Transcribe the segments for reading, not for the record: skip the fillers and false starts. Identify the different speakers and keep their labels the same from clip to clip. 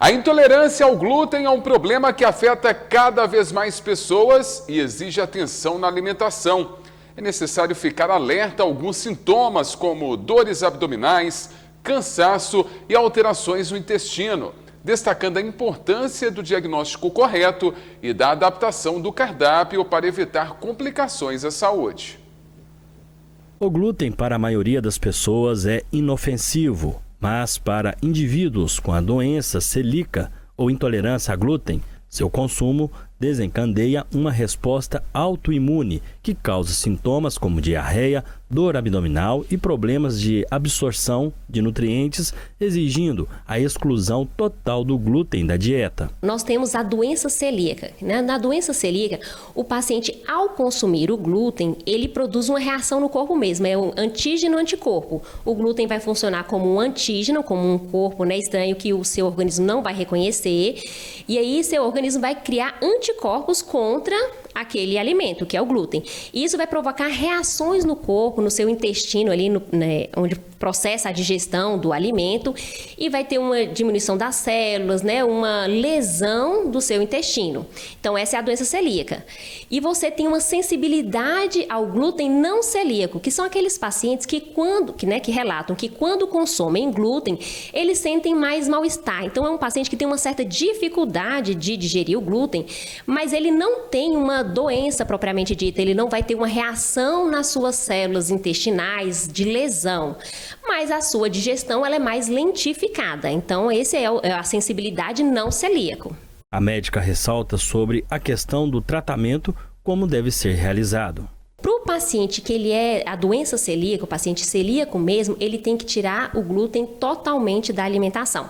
Speaker 1: A intolerância ao glúten é um problema que afeta cada vez mais pessoas e exige atenção na alimentação. É necessário ficar alerta a alguns sintomas, como dores abdominais, cansaço e alterações no intestino, destacando a importância do diagnóstico correto e da adaptação do cardápio para evitar complicações à saúde.
Speaker 2: O glúten para a maioria das pessoas é inofensivo, mas para indivíduos com a doença celíaca ou intolerância a glúten, seu consumo desencadeia uma resposta autoimune que causa sintomas como diarreia, dor abdominal e problemas de absorção de nutrientes, exigindo a exclusão total do glúten da dieta.
Speaker 3: Nós temos a doença celíaca, né? Na doença celíaca, o paciente, ao consumir o glúten, ele produz uma reação no corpo mesmo, é um antígeno-anticorpo. O glúten vai funcionar como um antígeno, como um corpo, né, estranho que o seu organismo não vai reconhecer, e aí seu organismo vai criar anticorpos contra aquele alimento, que é o glúten. E isso vai provocar reações no corpo, no seu intestino, ali onde processa a digestão do alimento, e vai ter uma diminuição das células, né, uma lesão do seu intestino. Então, essa é a doença celíaca. E você tem uma sensibilidade ao glúten não celíaco, que são aqueles pacientes que relatam que quando consomem glúten, eles sentem mais mal-estar. Então, é um paciente que tem uma certa dificuldade de digerir o glúten, mas ele não tem uma doença propriamente dita, ele não vai ter uma reação nas suas células intestinais de lesão, mas a sua digestão ela é mais lentificada. Então, essa é a sensibilidade não celíaco.
Speaker 2: A médica ressalta sobre a questão do tratamento, como deve ser realizado.
Speaker 3: Para o paciente que ele é a doença celíaca, o paciente celíaco mesmo, ele tem que tirar o glúten totalmente da alimentação.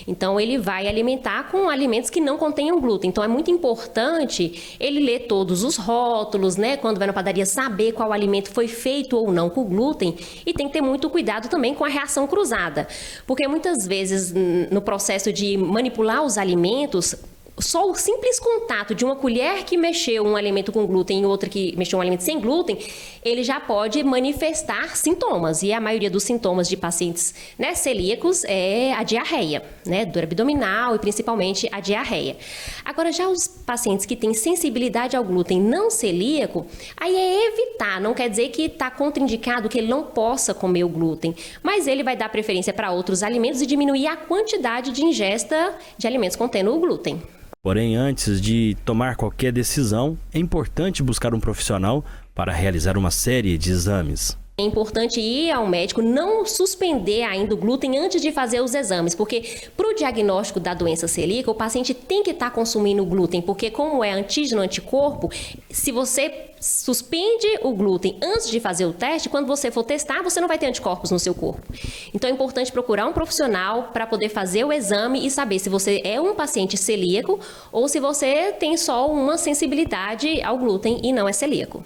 Speaker 3: Então, ele vai alimentar com alimentos que não contenham glúten. Então, é muito importante ele ler todos os rótulos, né? Quando vai na padaria, saber qual alimento foi feito ou não com glúten. E tem que ter muito cuidado também com a reação cruzada. Porque muitas vezes, no processo de manipular os alimentos, só o simples contato de uma colher que mexeu um alimento com glúten e outra que mexeu um alimento sem glúten, ele já pode manifestar sintomas. E a maioria dos sintomas de pacientes, né, celíacos é a diarreia, né, dor abdominal e principalmente a diarreia. Agora, já os pacientes que têm sensibilidade ao glúten não celíaco, aí é evitar, não quer dizer que está contraindicado que ele não possa comer o glúten, mas ele vai dar preferência para outros alimentos e diminuir a quantidade de ingesta de alimentos contendo o glúten.
Speaker 2: Porém, antes de tomar qualquer decisão, é importante buscar um profissional para realizar uma série de exames.
Speaker 3: É importante ir ao médico, não suspender ainda o glúten antes de fazer os exames, porque para o diagnóstico da doença celíaca, o paciente tem que estar consumindo o glúten, porque como é antígeno-anticorpo, se você suspende o glúten antes de fazer o teste, quando você for testar, você não vai ter anticorpos no seu corpo. Então é importante procurar um profissional para poder fazer o exame e saber se você é um paciente celíaco ou se você tem só uma sensibilidade ao glúten e não é celíaco.